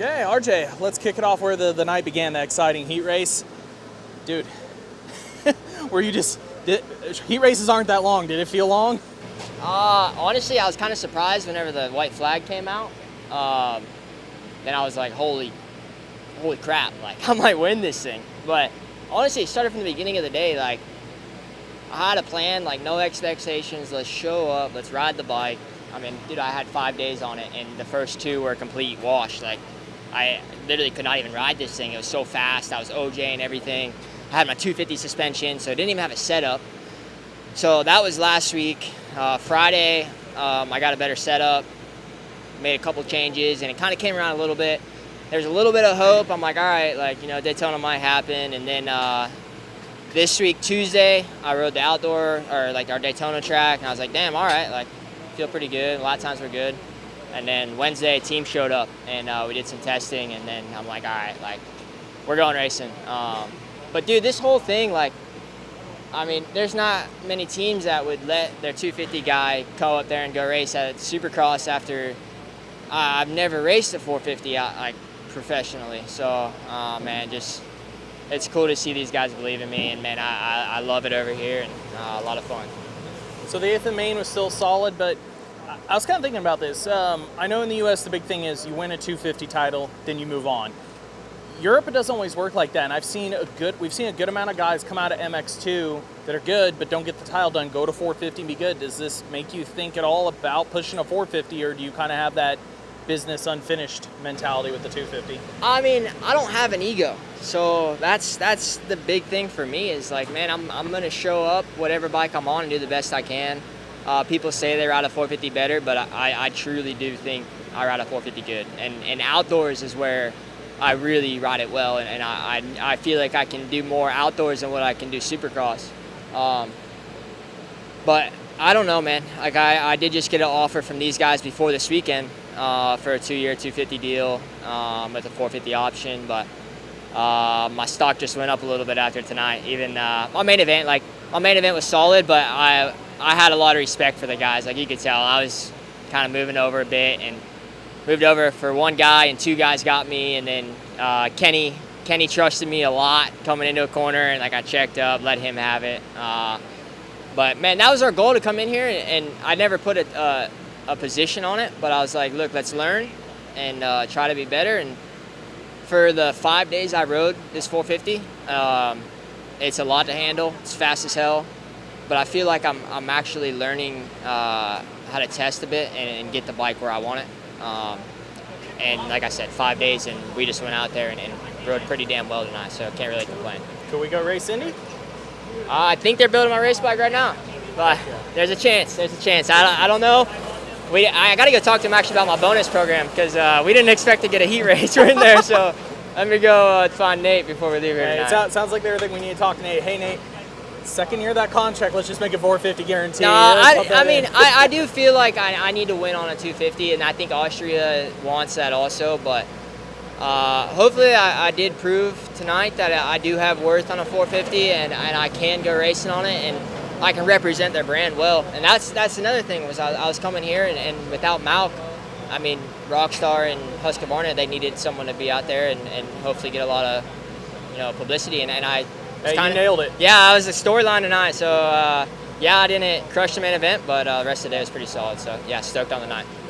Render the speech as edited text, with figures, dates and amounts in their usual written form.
Okay, RJ, let's kick it off where the night began, that exciting heat race. Dude, heat races aren't that long. Did it feel long? Honestly, I was kind of surprised whenever the white flag came out. Then I was like, holy crap, like I might win this thing. But honestly, it started from the beginning of the day. Like, I had a plan, like no expectations. Let's show up, let's ride the bike. I mean, dude, I had 5 days on it, and the first 2 were a complete wash. Like, I literally could not even ride this thing. It was so fast. I was OJ and everything. I had my 250 suspension, so I didn't even have a setup. So that was last week. Friday, I got a better setup, made a couple changes, and it kind of came around a little bit. There's a little bit of hope. I'm like, all right, like, you know, Daytona might happen. And then this week, Tuesday, I rode the outdoor, or like our Daytona track, and I was like, damn, all right, like, feel pretty good. A lot of times we're good. And then Wednesday, team showed up, and we did some testing, and then I'm like, all right, like, we're going racing. But dude, this whole thing, like, I mean, there's not many teams that would let their 250 guy go up there and go race at Supercross after I've never raced a 450 like professionally. So, man, just it's cool to see these guys believe in me, and man, I love it over here, and a lot of fun. So the 8th and Main was still solid, but I was kind of thinking about this. I know in the U.S. the big thing is you win a 250 title, then you move on. Europe, it doesn't always work like that, and we've seen a good amount of guys come out of MX2 that are good but don't get the title done, go to 450 and be good. Does this make you think at all about pushing a 450, or do you kind of have that business unfinished mentality with the 250? I mean, I don't have an ego, so that's the big thing for me is like, man, I'm gonna show up whatever bike I'm on and do the best I can. People say they ride a 450 better, but I truly do think I ride a 450 good, and outdoors is where I really ride it well, and I feel like I can do more outdoors than what I can do Supercross. But I don't know, man. Like, I did just get an offer from these guys before this weekend for a 2-year 250 deal with a 450 option, but my stock just went up a little bit after tonight. Even my main event was solid, but I had a lot of respect for the guys. Like, you could tell I was kind of moving over a bit, and moved over for one guy, and 2 guys got me, and then Kenny trusted me a lot coming into a corner, and like I checked up, let him have it. But man, that was our goal, to come in here, and I never put a position on it, but I was like, look, let's learn and try to be better. And for the 5 days I rode this 450, it's a lot to handle. It's fast as hell, but I feel like I'm actually learning how to test a bit and get the bike where I want it. And like I said, 5 days, and we just went out there and rode pretty damn well tonight, so can't really complain. Could we go race Indy? I think they're building my race bike right now, but there's a chance. I don't know. I got to go talk to them actually about my bonus program, because we didn't expect to get a heat race right in there, so let me go find Nate before we leave here tonight. It sounds like everything we need to talk to Nate. Hey, Nate. Second year of that contract, let's just make it 450 guarantee. No, I do feel like I need to win on a 250, and I think Austria wants that also, but hopefully I did prove tonight that I do have worth on a 450, and I can go racing on it, and I can represent their brand well. And that's another thing, was I was coming here, and without Malk, I mean, Rockstar and Husqvarna, they needed someone to be out there and hopefully get a lot of, you know, publicity, and I you nailed it. Yeah, I was the storyline tonight. So, yeah, I didn't crush the main event, but the rest of the day was pretty solid. So, yeah, stoked on the night.